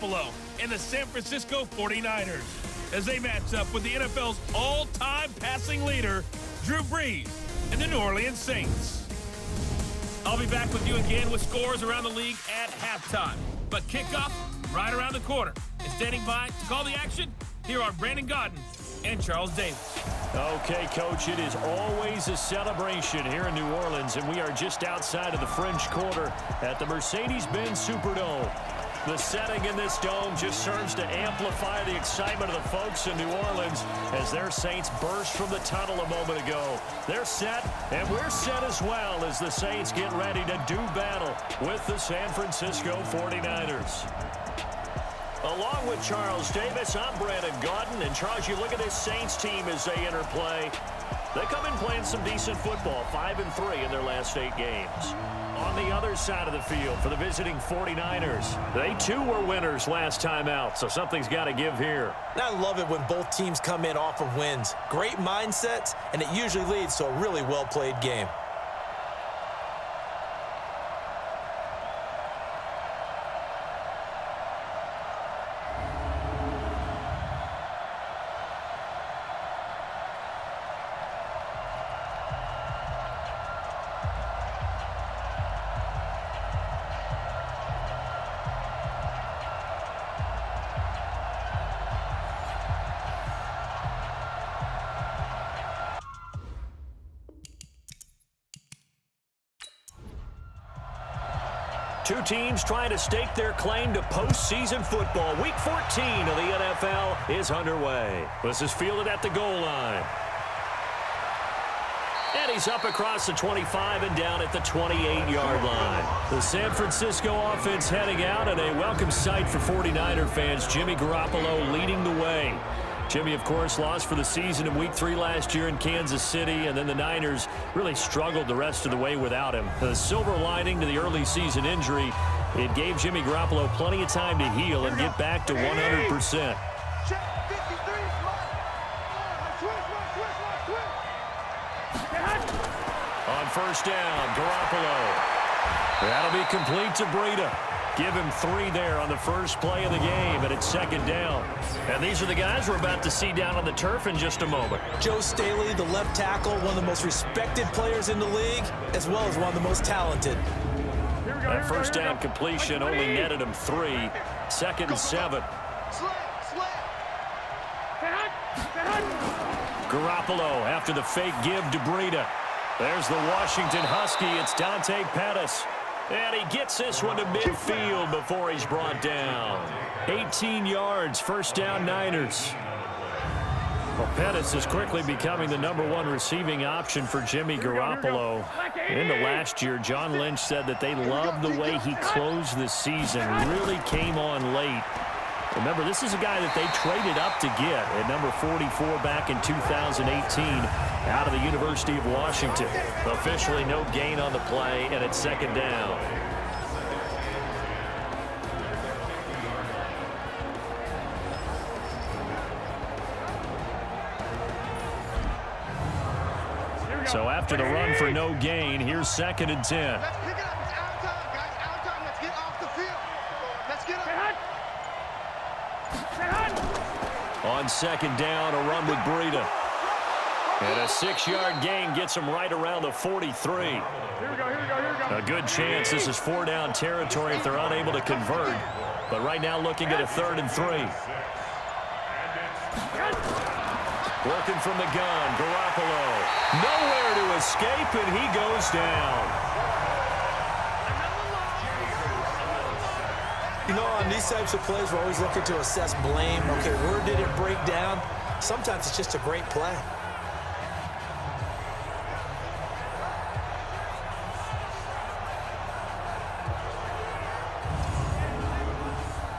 Buffalo and the San Francisco 49ers as they match up with the NFL's all-time passing leader, Drew Brees, and the New Orleans Saints. I'll be back with you again with scores around the league at halftime. But kickoff right around the corner. And standing by to call the action, here are Brandon Gaudin and Charles Davis. Okay, Coach, it is always a celebration here in New Orleans, and we are just outside of the French Quarter at the Mercedes-Benz Superdome. The setting in this dome just serves to amplify the excitement of the folks in New Orleans as their Saints burst from the tunnel a moment ago. They're set, and we're set as well as the Saints get ready to do battle with the San Francisco 49ers. Along with Charles Davis, I'm Brandon Gaudin. And Charles, you look at this Saints team as they enter play. They come in playing some decent football, 5-3 in their last 8 games. On the other side of the field for the visiting 49ers, they too were winners last time out, so something's got to give here. And I love it when both teams come in off of wins. Great mindsets, and it usually leads to a really well-played game. Two teams trying to stake their claim to postseason football. Week 14 of the NFL is underway. This is fielded at the goal line. And he's up across the 25 and down at the 28-yard line. The San Francisco offense heading out, and a welcome sight for 49er fans. Jimmy Garoppolo leading the way. Jimmy, of course, lost for the season in Week 3 last year in Kansas City, and then the Niners really struggled the rest of the way without him. The silver lining to the early season injury, it gave Jimmy Garoppolo plenty of time to heal and get back to 100%. On first down, Garoppolo. That'll be complete to Breida. Give him 3 there on the first play of the game, and it's second down. And these are the guys we're about to see down on the turf in just a moment. Joe Staley, the left tackle, one of the most respected players in the league, as well as one of the most talented. That first down completion only netted him 3. Second and 7. Garoppolo after the fake give to Breida. There's the Washington Husky. It's Dante Pettis. And he gets this one to midfield before he's brought down. 18 yards, first down Niners. Well, Pettis is quickly becoming the #1 receiving option for Jimmy Garoppolo. Into last year, John Lynch said that they loved the way he closed the season. Really came on late. Remember, this is a guy that they traded up to get at number 44 back in 2018 out of the University of Washington. Officially no gain on the play, and it's second down. So after the run for no gain, here's second and 10. Let's pick it up. It's our time, guys. Our time. Let's get off the field. Let's get up. On second down, a run with Breida. And a 6-yard gain gets him right around the 43. Here we go. A good chance this is 4-down territory if they're unable to convert. But right now looking at a 3rd and 3. Working from the gun, Garoppolo. Nowhere to escape, and he goes down. You know, on these types of plays, we're always looking to assess blame. Okay, where did it break down? Sometimes it's just a great play.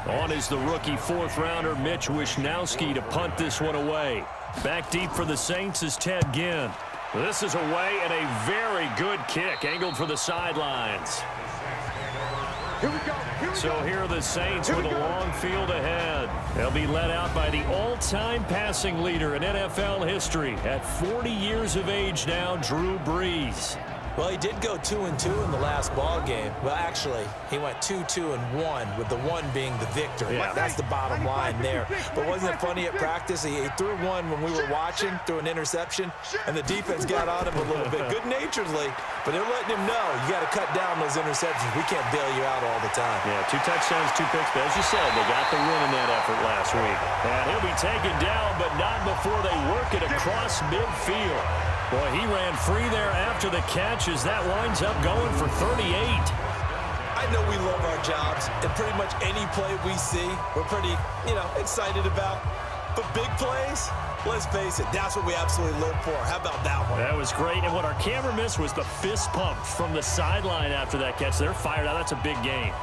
On is the rookie 4th-rounder Mitch Wishnowsky to punt this one away. Back deep for the Saints is Ted Ginn. This is away and a very good kick angled for the sidelines. So here are the Saints with a long field ahead. They'll be led out by the all-time passing leader in NFL history at 40 years of age now, Drew Brees. Well, he did go 2-2 in the last ball game. Well, actually, he went 2-2-1, with the 1 being the victory. Yeah. That's the bottom line there. But wasn't it funny at practice? He threw one when we were watching, threw an interception, and the defense got on him a little bit, good-naturedly. But they're letting him know, you got to cut down those interceptions. We can't bail you out all the time. Yeah, 2 touchdowns, 2 picks. But as you said, they got the win in that effort last week. And he'll be taken down, but not before they work it across midfield. Boy, he ran free there after the catch as that winds up going for 38. I know we love our jobs, and pretty much any play we see, we're pretty, excited about. But big plays, let's face it, that's what we absolutely live for. How about that one? That was great, and what our camera missed was the fist pump from the sideline after that catch. They're fired out. That's a big game.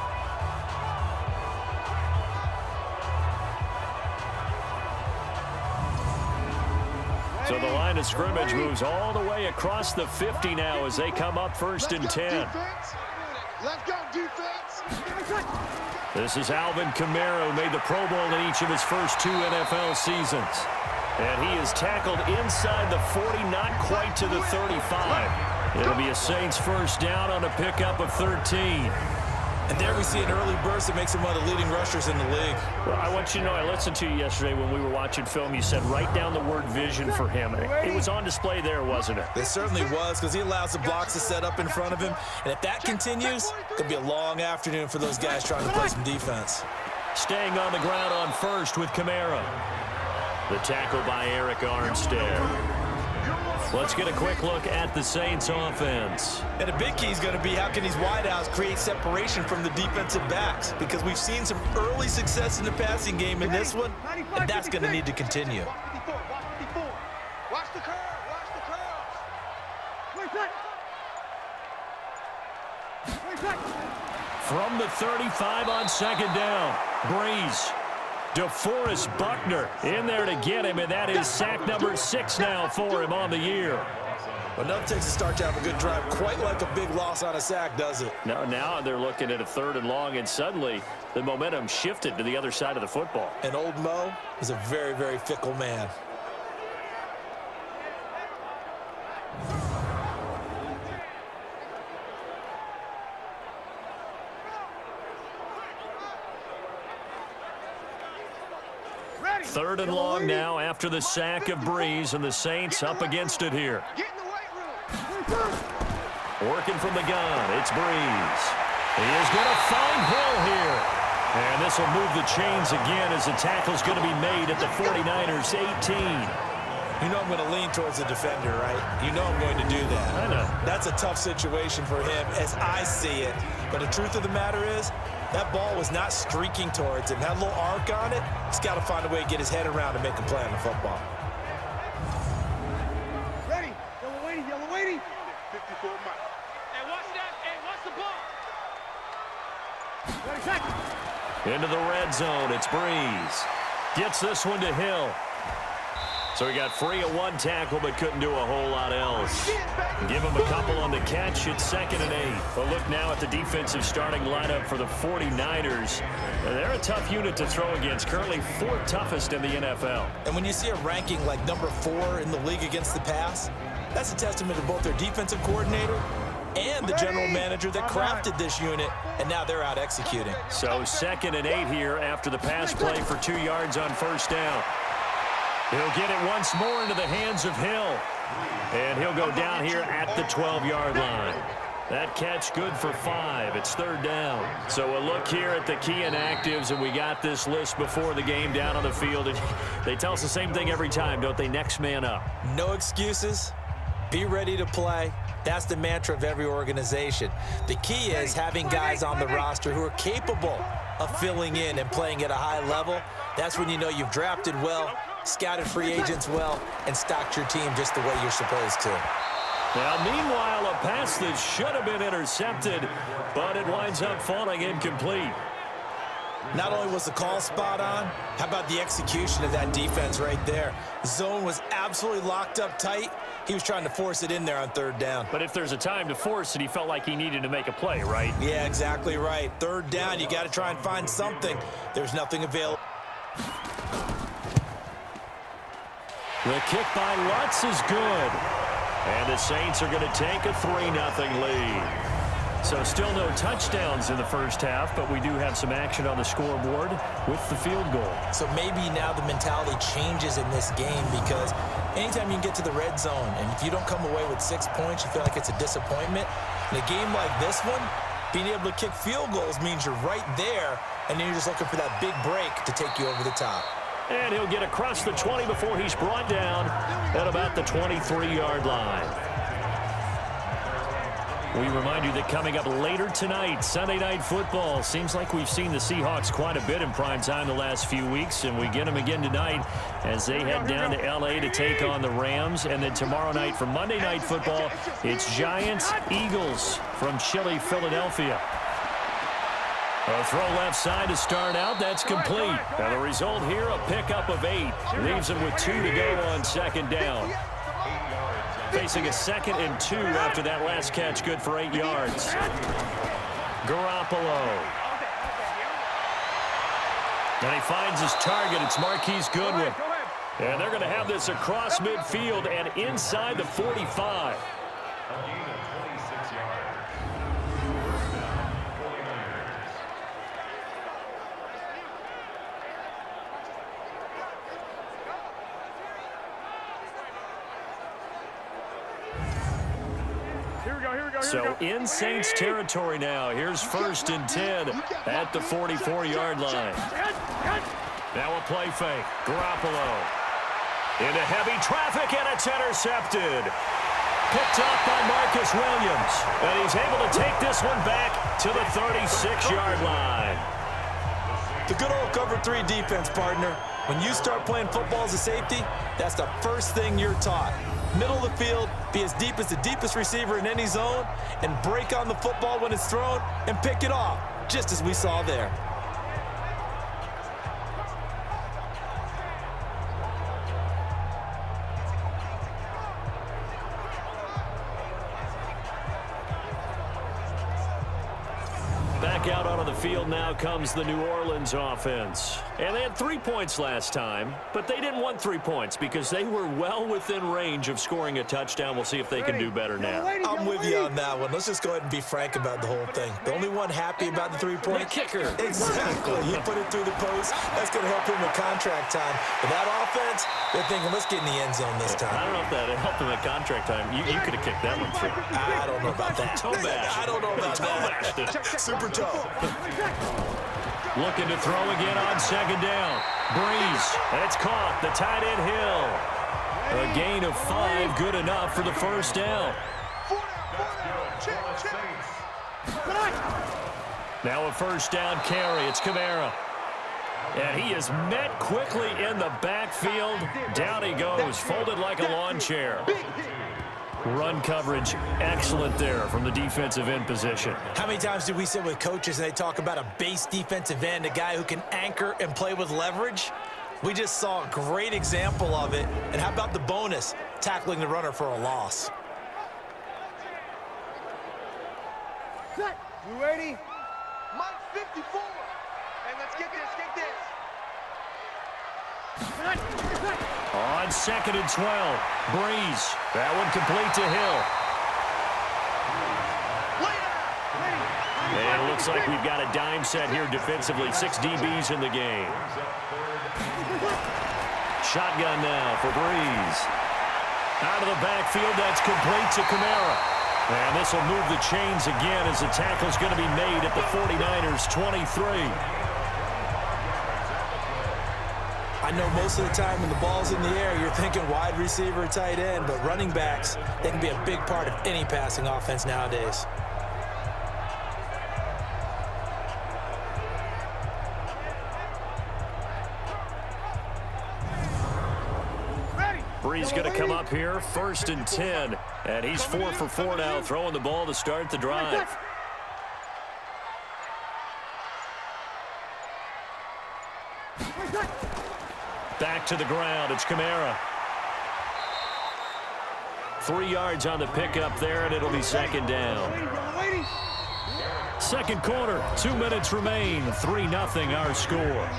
So the line of scrimmage moves all the way across the 50 now as they come up 1st and 10. Let's go, defense. This is Alvin Kamara, who made the Pro Bowl in each of his first 2 NFL seasons. And he is tackled inside the 40, not quite to the 35. It'll be a Saints first down on a pickup of 13. And there we see an early burst that makes him one of the leading rushers in the league. Well, I want you to know, I listened to you yesterday when we were watching film. You said write down the word vision for him. It was on display there, wasn't it? It certainly was, because he allows the blocks to set up in front of him. And if that continues, it's going to be a long afternoon for those guys trying to play some defense. Staying on the ground on first with Kamara. The tackle by Eric Armstead. Let's get a quick look at the Saints offense. And a big key is going to be how can these wideouts create separation from the defensive backs, because we've seen some early success in the passing game in this one, and that's going to need to continue. Watch the curve. Watch the curve. From the 35 on 2nd down, Breeze. DeForest Buckner in there to get him, and that is sack number 6 now for him on the year. Well, nothing takes a start to have a good drive quite like a big loss on a sack, does it? Now they're looking at a 3rd and long, and suddenly the momentum shifted to the other side of the football. And old Mo is a very, very fickle man. Third and long now after the sack of Breeze, and the Saints up against it here. Get in the weight room. Working from the gun, it's Breeze. He is going to find Hill here. And this will move the chains again as the tackle's going to be made at the 49ers 18. You know I'm going to lean towards the defender, right? You know I'm going to do that. I know. That's a tough situation for him as I see it. But the truth of the matter is, that ball was not streaking towards him. Had a little arc on it. He's got to find a way to get his head around and make a play on the football. Ready. Yellow waiting. 54 miles. Hey, watch that. Hey, watch the ball. Ready, second. Into the red zone, it's Breeze. Gets this one to Hill. So he got free of 1 tackle, but couldn't do a whole lot else. Give him a couple on the catch. It's 2nd and 8. But look now at the defensive starting lineup for the 49ers. They're a tough unit to throw against, currently 4th toughest in the NFL. And when you see a ranking like number 4 in the league against the pass, that's a testament to both their defensive coordinator and the general manager that crafted this unit, and now they're out executing. So 2nd and 8 here after the pass play for 2 yards on 1st down. He'll get it once more into the hands of Hill. And he'll go down here at the 12-yard line. That catch good for 5. It's 3rd down. So a look here at the key inactives, and we got this list before the game down on the field. And they tell us the same thing every time, don't they? Next man up. No excuses. Be ready to play. That's the mantra of every organization. The key is having guys on the roster who are capable of filling in and playing at a high level. That's when you know you've drafted well, scouted free agents well, and stocked your team just the way you're supposed to. Now, meanwhile, a pass that should have been intercepted, but it winds up falling incomplete. Not only was the call spot on, how about the execution of that defense right there? Zone was absolutely locked up tight. He was trying to force it in there on 3rd down. But if there's a time to force it, he felt like he needed to make a play, right? Yeah, exactly right. 3rd down, you got to try and find something. There's nothing available. The kick by Lutz is good. And the Saints are going to take a 3-0 lead. So still no touchdowns in the first half, but we do have some action on the scoreboard with the field goal. So maybe now the mentality changes in this game, because anytime you can get to the red zone, and if you don't come away with 6 points, you feel like it's a disappointment. In a game like this one, being able to kick field goals means you're right there, and then you're just looking for that big break to take you over the top. And he'll get across the 20 before he's brought down at about the 23-yard line. We remind you that coming up later tonight, Sunday Night Football. Seems like we've seen the Seahawks quite a bit in prime time the last few weeks, and we get them again tonight as they head down to L.A. to take on the Rams. And then tomorrow night for Monday Night Football, it's Giants-Eagles from chilly Philadelphia. A throw left side to start out. That's complete. And the result here, a pickup of 8. Leaves them with 2 to go on second down. Facing a 2nd and 2 after that last catch, good for 8 yards. Garoppolo. And he finds his target. It's Marquise Goodwin. And they're going to have this across midfield and inside the 45. So in Saints territory now. Here's 1st and 10 at the 44-yard line. Now a play fake. Garoppolo into heavy traffic, and it's intercepted. Picked up by Marcus Williams. And he's able to take this one back to the 36-yard line. The good old cover 3 defense, partner. When you start playing football as a safety, that's the first thing you're taught. Middle of the field, be as deep as the deepest receiver in any zone, and break on the football when it's thrown and pick it off, just as we saw there. Back out onto the field now comes the New Orleans offense. And they had 3 points last time, but they didn't want 3 points because they were well within range of scoring a touchdown. We'll see if they can do better now. I'm with you on that one. Let's just go ahead and be frank about the whole thing. The only one happy about the 3-point? The kicker. Exactly. He put it through the post. That's going to help him with contract time. But that offense, they're thinking, let's get in the end zone this time. I don't know if that helped him at contract time. You could have kicked that one through. I don't know about that. Toe bash. I don't know about that. Super toe. Looking to throw again on 2nd down. Breeze. It's caught. The tight end Hill. A gain of 5, good enough for the 1st down. Now a 1st down carry. It's Kamara. And he is met quickly in the backfield. Down he goes, folded like a lawn chair. Run coverage, excellent there from the defensive end position. How many times do we sit with coaches and they talk about a base defensive end, a guy who can anchor and play with leverage? We just saw a great example of it. And how about the bonus, tackling the runner for a loss? You ready? Mike 54. And let's get this, On 2nd and 12, Breeze. That one complete to Hill. And it looks like we've got a dime set here defensively. 6 DBs in the game. Shotgun now for Breeze. Out of the backfield, that's complete to Kamara. And this will move the chains again as the tackle's going to be made at the 49ers 23. I know most of the time when the ball's in the air, you're thinking wide receiver, tight end, but running backs, they can be a big part of any passing offense nowadays. Breeze going to come up here, 1st and 10, and he's 4 for 4 now, throwing the ball to start the drive. Back to the ground, it's Kamara. 3 yards on the pickup there, and it'll be 2nd down. 2nd quarter, 2 minutes remain, 3-0 our score.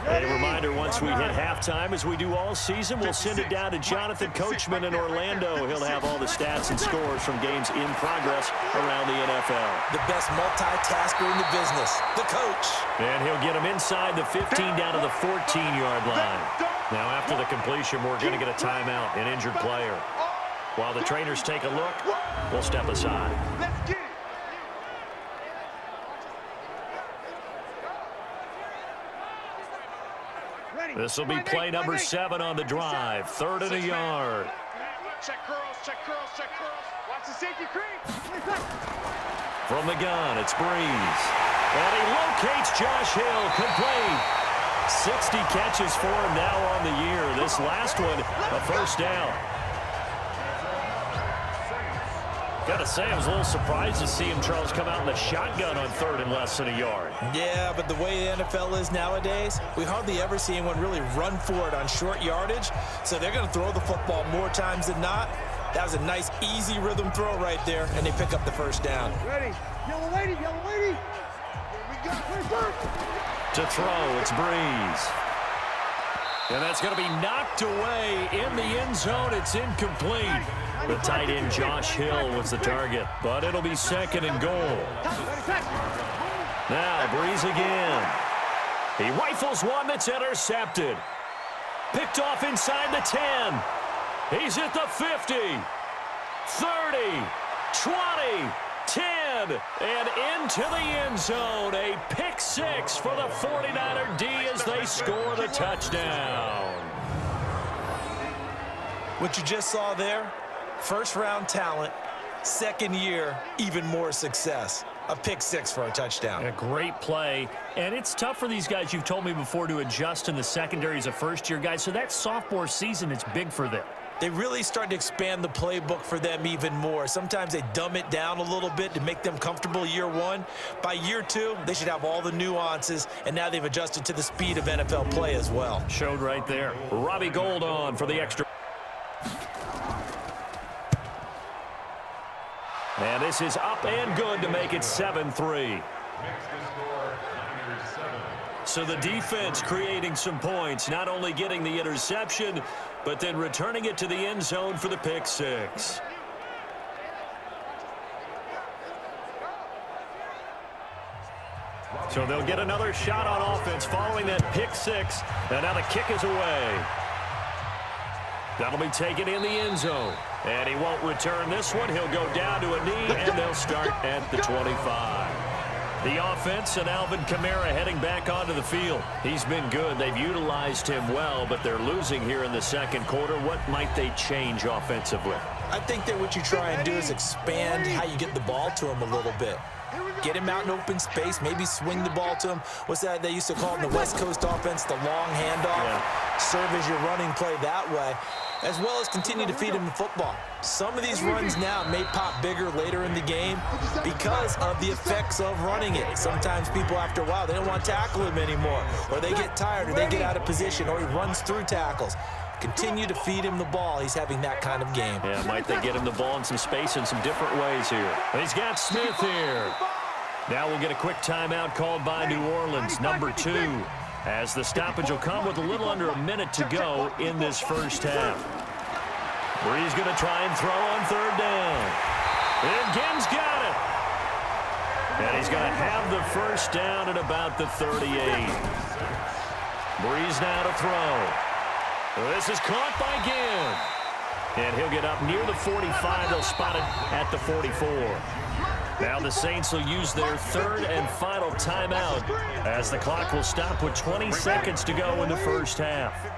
A reminder once Once we hit halftime, as we do all season, we'll send it down to Jonathan Coachman in Orlando. He'll have all the stats and scores from games in progress around the NFL. The best multitasker in the business, the coach. And he'll get him inside the 15 down to the 14-yard line. Now, after the completion, we're going to get a timeout, an injured player. While the trainers take a look, we'll step aside. This will be play number 7 on the drive. 3rd and a yard. Check curls, check curls, check curls. Watch the safety creep. From the gun, it's Breeze. And he locates Josh Hill, complete. 60 catches for him now on the year. This last one, a first down. Got to say, I was a little surprised to see him, Charles, come out in the shotgun on 3rd and less than a yard. Yeah, but the way the NFL is nowadays, we hardly ever see anyone really run for it on short yardage. So they're going to throw the football more times than not. That was a nice, easy rhythm throw right there, and they pick up the first down. Ready. Yellow lady, yellow lady. Here we go. To throw, it's Breeze. And that's going to be knocked away in the end zone. It's incomplete. The tight end, Josh Hill, was the target, but it'll be 2nd and goal. Now, Breeze again. He rifles one that's intercepted. Picked off inside the 10. He's at the 50, 30, 20, 10, and into the end zone. A pick 6 for the 49er D as they score the touchdown. What you just saw there, first-round talent, 2nd year, even more success. A pick 6 for a touchdown. A great play, and it's tough for these guys, you've told me before, to adjust in the secondary as a first-year guy, so that sophomore season, it's big for them. They really start to expand the playbook for them even more. Sometimes they dumb it down a little bit to make them comfortable year 1. By year 2, they should have all the nuances, and now they've adjusted to the speed of NFL play as well. Showed right there. Robbie Gould on for the extra. And this is up and good to make it 7-3. So the defense creating some points, not only getting the interception, but then returning it to the end zone for the pick 6. So they'll get another shot on offense following that pick 6. And now the kick is away. That'll be taken in the end zone. And he won't return this one. He'll go down to a knee, and they'll start at the 25. The offense and Alvin Kamara heading back onto the field. He's been good. They've utilized him well, but they're losing here in the second quarter. What might they change offensively? I think that what you try and do is expand how you get the ball to him a little bit. Get him out in open space, maybe swing the ball to him. What's that they used to call in the West Coast offense, the long handoff? Yeah. Serve as your running play that way, as well as continue to feed him the football. Some of these runs now may pop bigger later in the game because of the effects of running it. Sometimes people, after a while, they don't want to tackle him anymore, or they get tired, or they get out of position, or he runs through tackles. Continue to feed him the ball. He's having that kind of game. Yeah, might they get him the ball in some space in some different ways here. He's got Smith here. Now we'll get a quick timeout called by New Orleans, number 2, as the stoppage will come with a little under a minute to go in this first half. Breeze going to try and throw on 3rd down. And Gibbs got it. And he's going to have the first down at about the 38. Breeze now to throw. This is caught by Gibbs. And he'll get up near the 45. They'll spot it at the 44. Now the Saints will use their 3rd and final timeout as the clock will stop with 20 seconds to go in the first half. Here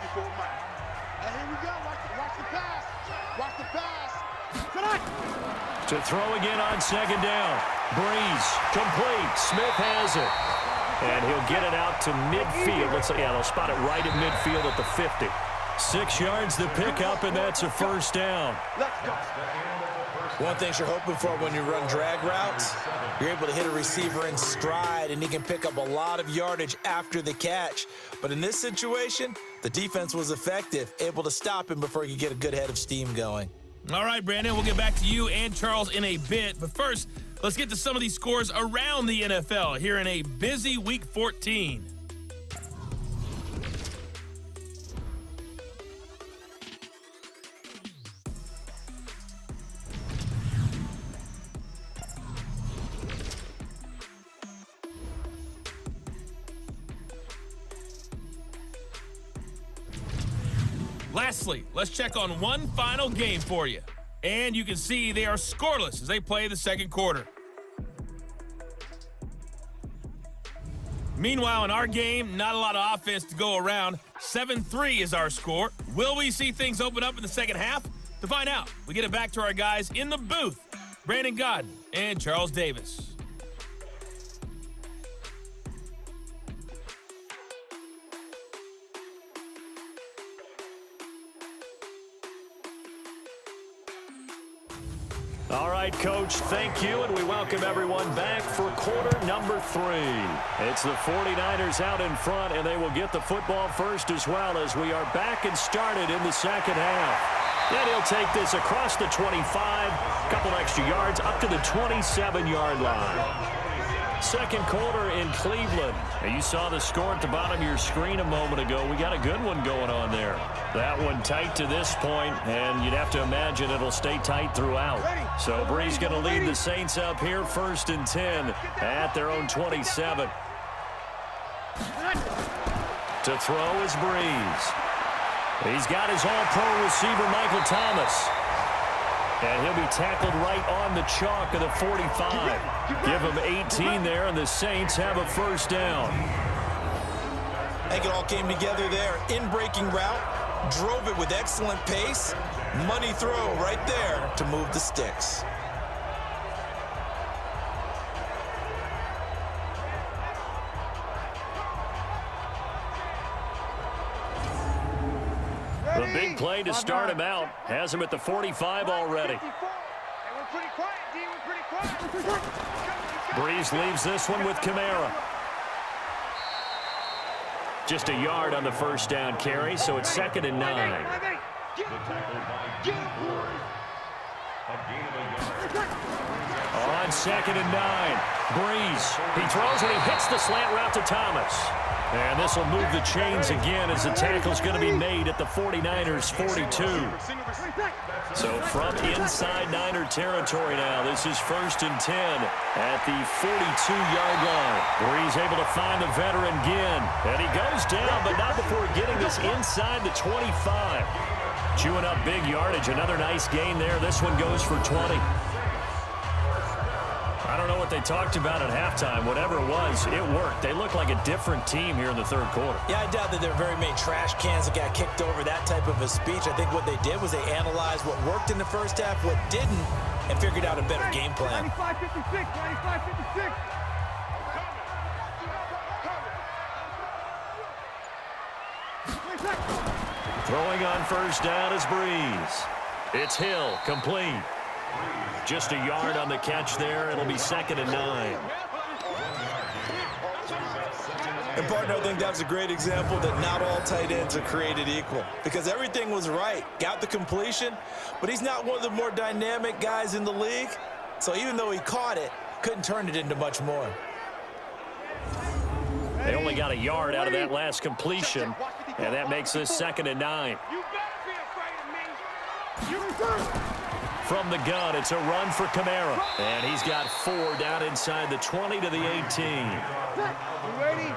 we go. Watch the pass. Watch the pass. To throw again on 2nd down. Breeze, complete. Smith has it. And he'll get it out to midfield. Let's say, yeah, they'll spot it right at midfield at the 50. 6 yards to pick up, and that's a first down. Let's go. One thing you're hoping for when you run drag routes, you're able to hit a receiver in stride, and he can pick up a lot of yardage after the catch. But in this situation, the defense was effective, able to stop him before he could get a good head of steam going. All right, Brandon, we'll get back to you and Charles in a bit. But first, let's get to some of these scores around the NFL here in a busy Week 14. Lastly, let's check on one final game for you. And you can see they are scoreless as they play the second quarter. Meanwhile, in our game, not a lot of offense to go around. 7-3 is our score. Will we see things open up in the second half? To find out, we get it back to our guys in the booth, Brandon Godden and Charles Davis. All right, Coach, thank you, and we welcome everyone back for quarter number 3. It's the 49ers out in front, and they will get the football first as well as we are back and started in the second half. Then he'll take this across the 25, a couple extra yards, up to the 27-yard line. Second quarter in Cleveland. And you saw the score at the bottom of your screen a moment ago. We got a good one going on there. That one tight to this point, and you'd have to imagine it'll stay tight throughout. So Brees going to lead the Saints up here, 1st and 10 at their own 27. To throw is Brees. He's got his all-pro receiver, Michael Thomas. And he'll be tackled right on the chalk of the 45. Give him 18 there, and the Saints have a first down. I think it all came together there. In-breaking route, drove it with excellent pace. Money throw right there to move the sticks. The big play to start him out has him at the 45 already. Brees leaves this one with Kamara. Just a yard on the first down carry, so it's 2nd and 9. On 2nd and 9, Brees, he throws and he hits the slant route to Thomas. And this will move the chains again as the tackle's going to be made at the 49ers' 42. So from inside Niner territory now, this is 1st and 10 at the 42-yard line. Brees able to find the veteran again. And he goes down, but not before getting this inside the 25. Chewing up big yardage. Another nice gain there. This one goes for 20. I don't know what they talked about at halftime. Whatever it was, it worked. They look like a different team here in the third quarter. Yeah, I doubt that there are very many trash cans that got kicked over, that type of a speech. I think what they did was they analyzed what worked in the first half, what didn't, and figured out a better game plan. 95-56, 95-56. Throwing on first down is Brees. It's Hill, complete. Just a yard on the catch there. It'll be 2nd and 9. And, partner, I think that was a great example that not all tight ends are created equal. Because everything was right. Got the completion, but he's not one of the more dynamic guys in the league. So even though he caught it, couldn't turn it into much more. They only got a yard out of that last completion, and that makes this 2nd and 9. From the gun, it's a run for Kamara. And he's got 4 down inside the 20 to the 18. You ready?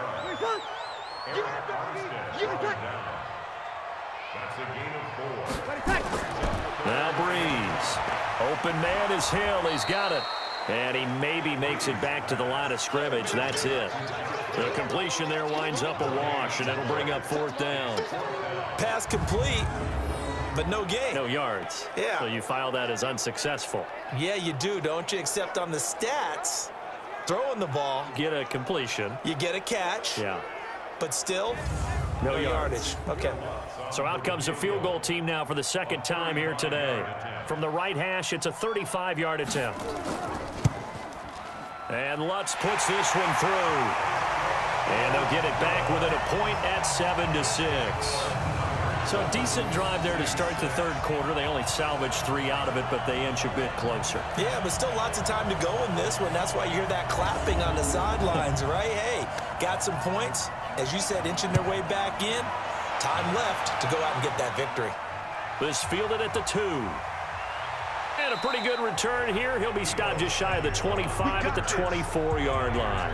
Now Brees. Open man is Hill. He's got it. And he maybe makes it back to the line of scrimmage. That's it. The completion there winds up a wash, and it'll bring up 4th down. Pass complete, but no gain. No yards. Yeah. So you file that as unsuccessful. Yeah, you do, don't you? Except on the stats, throwing the ball. Get a completion. You get a catch. Yeah. But still, no yardage. Okay. So out comes a field goal team now for the 2nd time here today. From the right hash, it's a 35-yard attempt. And Lutz puts this one through. And they'll get it back within a point at 7-6. So a decent drive there to start the third quarter. They only salvaged 3 out of it, but they inch a bit closer. Yeah, but still lots of time to go in this one. That's why you hear that clapping on the sidelines, right? Hey, got some points. As you said, inching their way back in. Time left to go out and get that victory. This fielded at the 2. And a pretty good return here. He'll be stopped just shy of the 25 at the 24-yard line.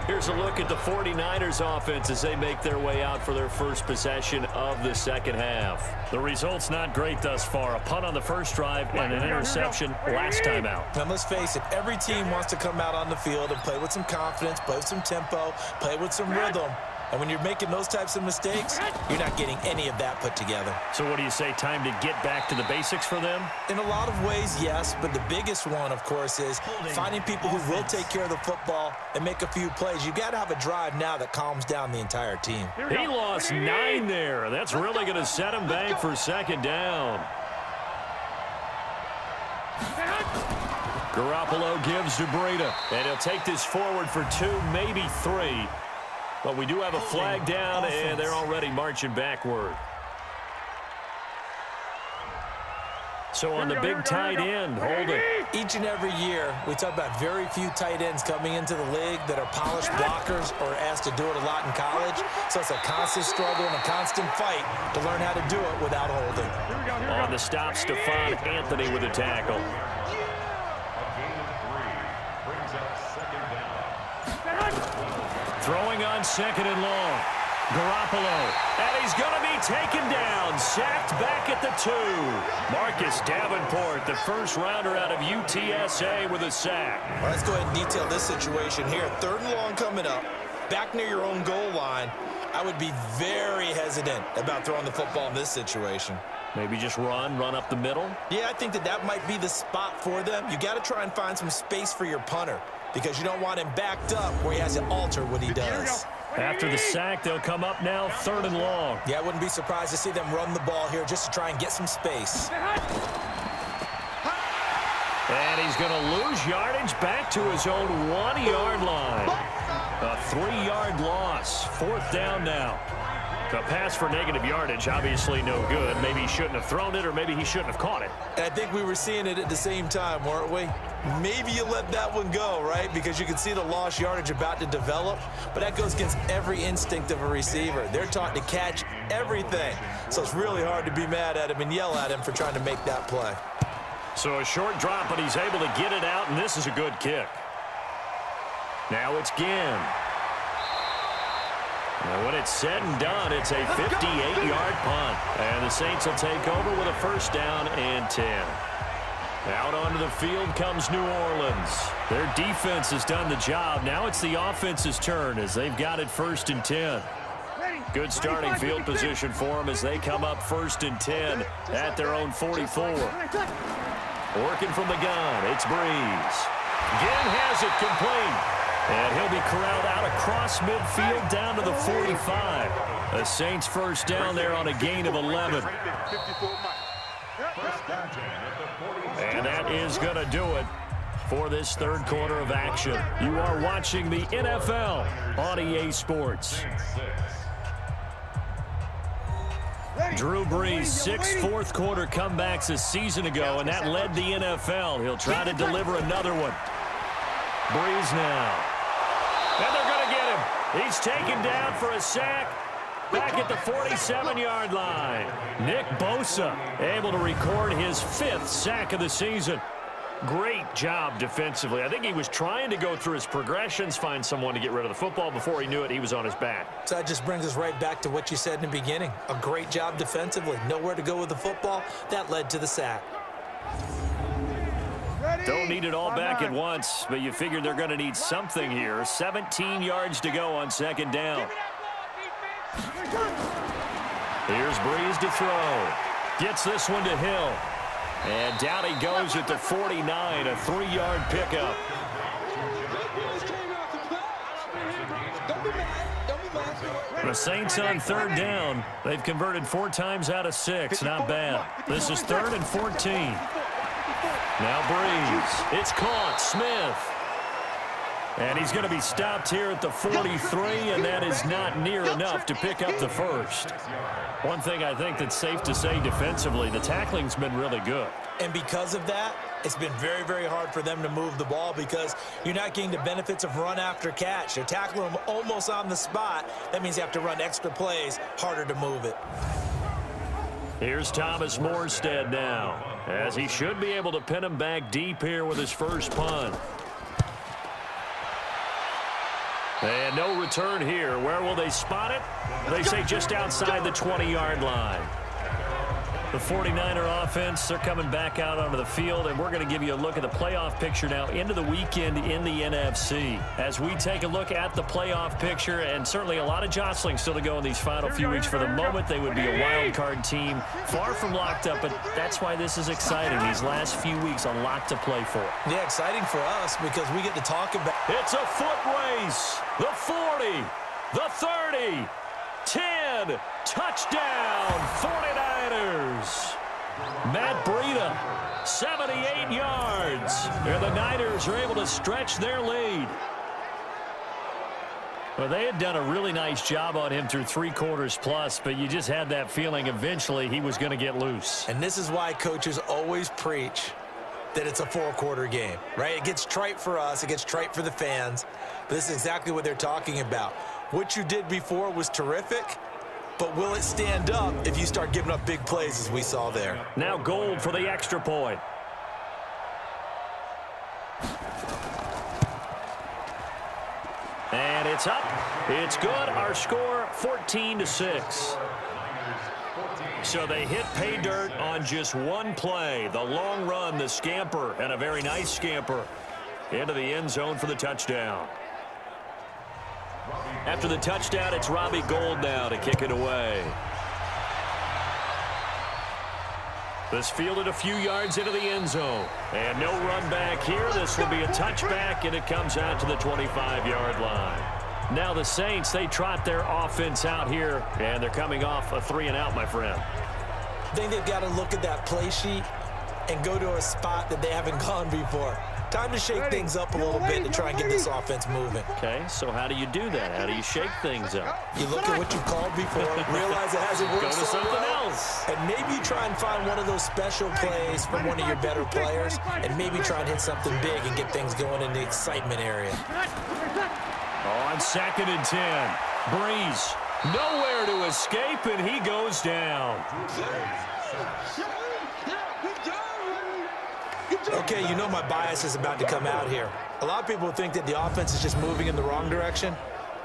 Here's a look at the 49ers offense as they make their way out for their first possession of the second half. The result's not great thus far. A punt on the first drive and an interception last time out. And let's face it, every team wants to come out on the field and play with some confidence, play with some tempo, play with some rhythm. And when you're making those types of mistakes, you're not getting any of that put together. So what do you say, time to get back to the basics for them? In a lot of ways, yes, but the biggest one, of course, is finding people who will take care of the football and make a few plays. You've got to have a drive now that calms down the entire team. He lost 9 there. That's really going to set him back for second down. Garoppolo gives to Breida, and he'll take this forward for 2, maybe 3. But we do have a flag down, and they're already marching backward. So on the big tight end, holding. Each and every year, we talk about very few tight ends coming into the league that are polished blockers or asked to do it a lot in college. So it's a constant struggle and a constant fight to learn how to do it without holding. On the stop, Stephon Anthony with a tackle. Throwing on second and long. Garoppolo. And he's going to be taken down. Sacked back at the 2. Marcus Davenport, the first rounder out of UTSA with a sack. Well, let's go ahead and detail this situation here. 3rd and long coming up. Back near your own goal line. I would be very hesitant about throwing the football in this situation. Maybe just run up the middle? Yeah, I think that might be the spot for them. You got to try and find some space for your punter, because you don't want him backed up where he has to alter what he does. After the sack, they'll come up now 3rd and long. Yeah, I wouldn't be surprised to see them run the ball here just to try and get some space. And he's going to lose yardage back to his own 1-yard line. A 3-yard loss. 4th down now. The pass for negative yardage, obviously no good. Maybe he shouldn't have thrown it, or maybe he shouldn't have caught it. And I think we were seeing it at the same time, weren't we? Maybe you let that one go, right? Because you can see the lost yardage about to develop. But that goes against every instinct of a receiver. They're taught to catch everything. So it's really hard to be mad at him and yell at him for trying to make that play. So a short drop, but he's able to get it out, and this is a good kick. Now it's Ginn. And when it's said and done, it's a 58-yard punt. And the Saints will take over with a 1st down and 10. Out onto the field comes New Orleans. Their defense has done the job. Now it's the offense's turn as they've got it 1st and 10. Good starting field position for them as they come up 1st and 10 at their own 44. Working from the gun, it's Breeze. Ginn has it complete. And he'll be corralled out across midfield down to the 45. The Saints 1st down there on a gain of 11. And that is going to do it for this 3rd quarter of action. You are watching the NFL on EA Sports. Drew Brees, 6 fourth-quarter comebacks a season ago, and that led the NFL. He'll try to deliver another one. Brees now. And they're going to get him. He's taken down for a sack back at the 47-yard line. Nick Bosa able to record his 5th sack of the season. Great job defensively. I think he was trying to go through his progressions, find someone to get rid of the football. Before he knew it, he was on his back. So that just brings us right back to what you said in the beginning. A great job defensively. Nowhere to go with the football. That led to the sack. Don't need it all back at once, but you figure they're going to need something here. 17 yards to go on 2nd down. Here's Breeze to throw. Gets this one to Hill. And down he goes at the 49, a 3-yard pickup. The Saints on 3rd down. They've converted 4 times out of 6. Not bad. This is 3rd and 14. Now Breeze. It's caught. Smith. And he's going to be stopped here at the 43, and that is not near enough to pick up the 1st. One thing I think that's safe to say defensively, the tackling's been really good. And because of that, it's been very, very hard for them to move the ball because you're not getting the benefits of run after catch. You're tackling them almost on the spot. That means you have to run extra plays, harder to move it. Here's Thomas Morstead now, as he should be able to pin him back deep here with his first punt. And no return here. Where will they spot it? They say just outside the 20-yard line. The 49er offense, they're coming back out onto the field, and we're going to give you a look at the playoff picture now into the weekend in the NFC. As we take a look at the playoff picture, and certainly a lot of jostling still to go in these final few weeks. For the moment, they would be a wild card team, far from locked up, but that's why this is exciting. These last few weeks, a lot to play for. Yeah, exciting for us because we get to talk about. It's a foot race. The 40, the 30, 10, touchdown, 49ers. Matt Breida, 78 yards. And the Niners are able to stretch their lead. Well, they had done a really nice job on him through 3 quarters plus, but you just had that feeling eventually he was going to get loose. And this is why coaches always preach that it's a 4-quarter game, right? It gets trite for us. It gets trite for the fans. But this is exactly what they're talking about. What you did before was terrific, but will it stand up if you start giving up big plays as we saw there? Now Gold for the extra point. And it's up. It's good. Our score 14-6. So they hit pay dirt on just one play. The long run, the scamper, and a very nice scamper into the end zone for the touchdown. After the touchdown, it's Robbie Gould now to kick it away. This fielded a few yards into the end zone. And no run back here. This will be a touchback, and it comes out to the 25-yard line. Now the Saints, they trot their offense out here, and they're coming off a 3-and-out, my friend. I think they've got to look at that play sheet and go to a spot that they haven't gone before. Time to shake things up a little bit to try and get this offense moving. Okay, so how do you do that? How do you shake things up? You look at what you called before, realize it hasn't worked Go to so something well, else. and maybe you try and find one of those special plays from one of your better players, and maybe try and hit something big and get things going in the excitement area. On 2nd and 10, Breeze nowhere to escape, and he goes down. Okay, you know my bias is about to come out here. A lot of people think that the offense is just moving in the wrong direction.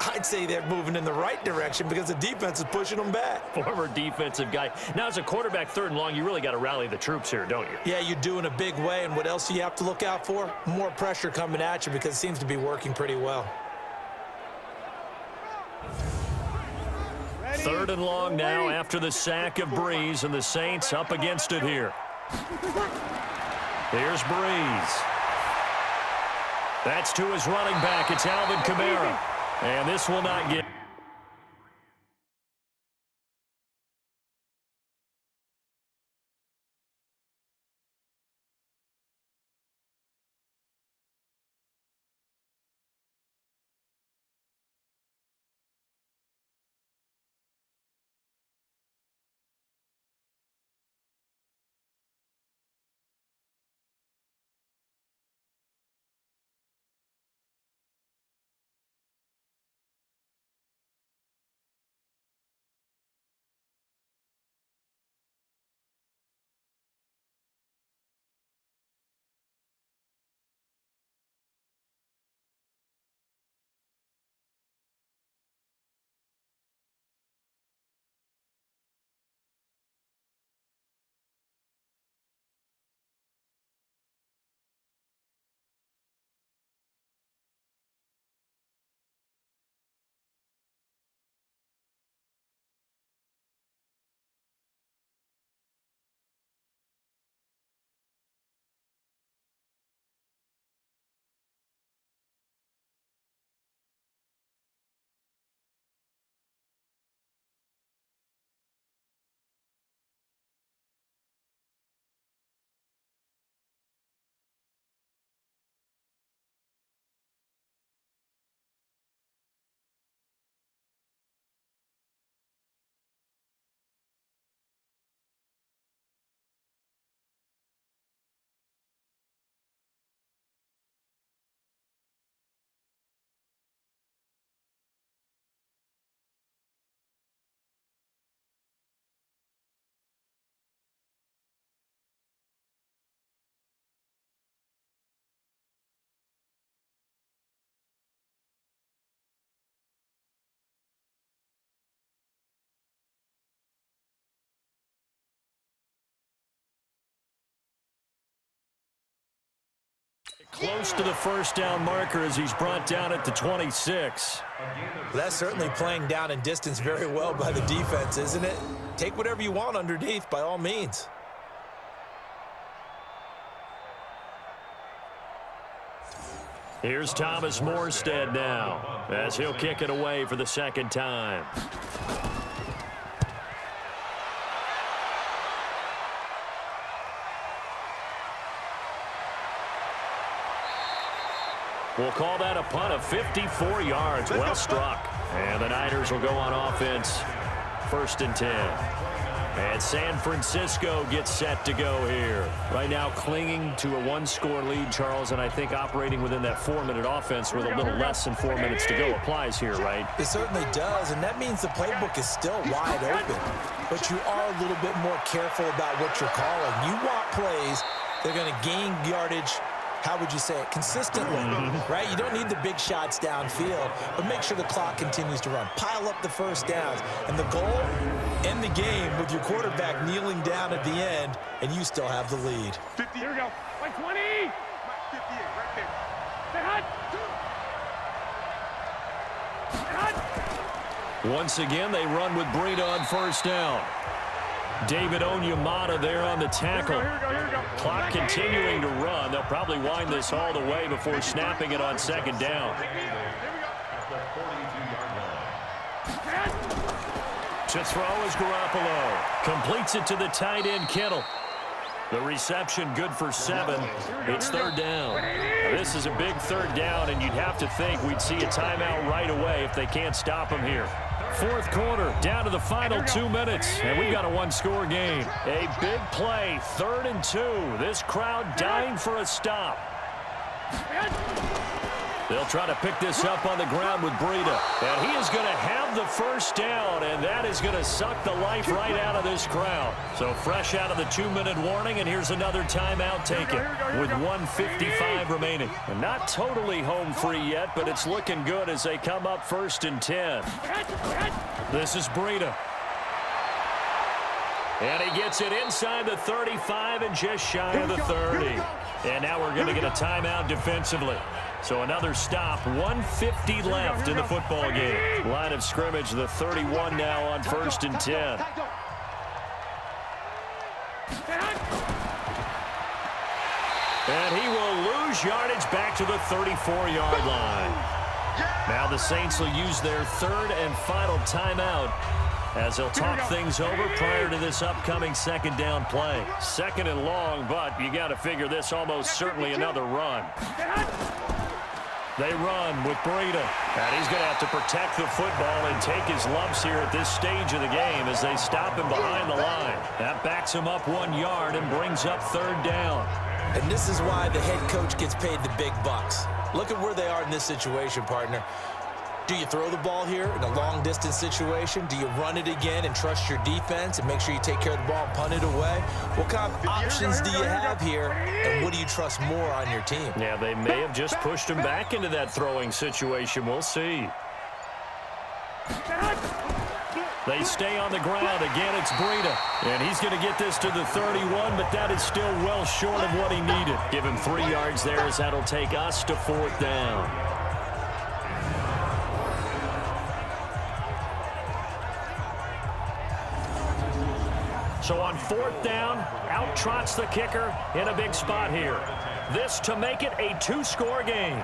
I'd say they're moving in the right direction because the defense is pushing them back. Former defensive guy. Now, as a quarterback, 3rd and long, you really got to rally the troops here, don't you? Yeah, you do in a big way, and what else do you have to look out for? More pressure coming at you because it seems to be working pretty well. 3rd and long now after the sack of Breeze, and the Saints up against it here. Here's Breeze. That's to his running back. It's Alvin Kamara. And this will not get... close to the first down marker as he's brought down at the 26. That's certainly playing down in distance very well by the defense, isn't it? Take whatever you want underneath, by all means. Here's Thomas Morstead now as he'll kick it away for the second time. We'll call that a punt of 54 yards. Well struck. And the Niners will go on offense. 1st and 10. And San Francisco gets set to go here. Right now clinging to a 1-score lead, Charles, and I think operating within that 4-minute offense with a little less than 4 minutes to go applies here, right? It certainly does, and that means the playbook is still wide open. But you are a little bit more careful about what you're calling. You want plays that are going to gain yardage, how would you say it, consistently, right? You don't need the big shots downfield, but make sure the clock continues to run. Pile up the first downs. And the goal, end the game with your quarterback kneeling down at the end, and you still have the lead. 50. Here we go. Like 20. 58, right there. Once again, they run with Breida on first down. David Onyemata there on the tackle. Here we go. Clock continuing to run. They'll probably wind this all the way before snapping it on second down. To throw is Garoppolo. Completes it to the tight end, Kittle. The reception good for 7. It's 3rd down. Now, this is a big 3rd down, and you'd have to think we'd see a timeout right away if they can't stop him here. 4th quarter, down to the final 2 minutes, and we've got a 1-score game. A big play, 3rd and 2. This crowd dying for a stop. They'll try to pick this up on the ground with Breida. And he is going to have the first down, and that is going to suck the life right out of this crowd. So fresh out of the 2-minute warning, and here's another timeout taken with 1:55 remaining. And not totally home free yet, but it's looking good as they come up 1st and 10. This is Breida. And he gets it inside the 35 and just shy of the 30. And now we're going to get a timeout defensively. So another stop, 1:50 left in the football game. Line of scrimmage, the 31 now on 1st and 10. And he will lose yardage back to the 34-yard line. Now the Saints will use their 3rd and final timeout as they'll talk things over prior to this upcoming 2nd down play. 2nd and long, but you got to figure this almost certainly another run. They run with Breida, and he's going to have to protect the football and take his lumps here at this stage of the game as they stop him behind the line. That backs him up 1 yard and brings up 3rd down. And this is why the head coach gets paid the big bucks. Look at where they are in this situation, partner. Do you throw the ball here in a long-distance situation? Do you run it again and trust your defense and make sure you take care of the ball and punt it away? What kind of options do you have here, and what do you trust more on your team? Yeah, they may have just pushed him back into that throwing situation. We'll see. They stay on the ground. Again, it's Breida. And he's going to get this to the 31, but that is still well short of what he needed. Give him 3 yards there as that'll take us to 4th down. So on 4th down, out trots the kicker in a big spot here. This to make it a 2-score game.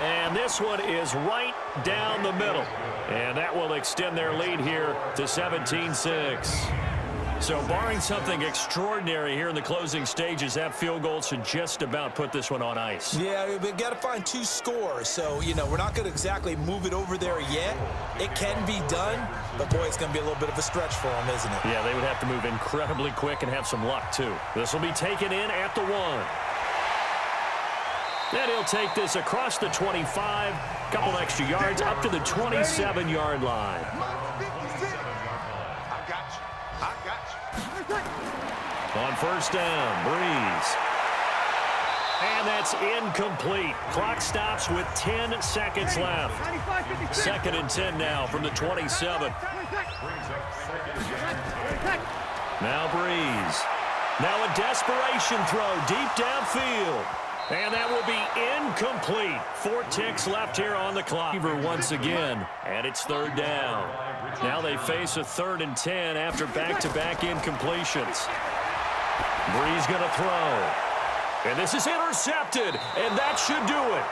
And this one is right down the middle. And that will extend their lead here to 17-6. So barring something extraordinary here in the closing stages, that field goal should just about put this one on ice. Yeah, we've got to find 2 scores. So, you know, we're not going to exactly move it over there yet. It can be done, but, boy, it's going to be a little bit of a stretch for them, isn't it? Yeah, they would have to move incredibly quick and have some luck, too. This will be taken in at the 1. Then he'll take this across the 25, couple extra yards, up to the 27-yard line. On 1st down, Breeze. And that's incomplete. Clock stops with 10 seconds left. 2nd and 10 now from the 27. Now Breeze. Now a desperation throw deep downfield. And that will be incomplete. 4 ticks left here on the clock. Once again, and it's 3rd down. Now they face a 3rd and 10 after back-to-back incompletions. Breeze going to throw. And this is intercepted, and that should do it.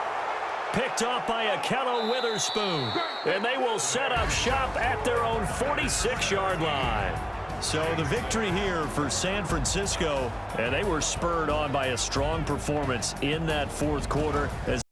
Picked off by Akello Witherspoon. And they will set up shop at their own 46-yard line. So the victory here for San Francisco, and they were spurred on by a strong performance in that 4th quarter as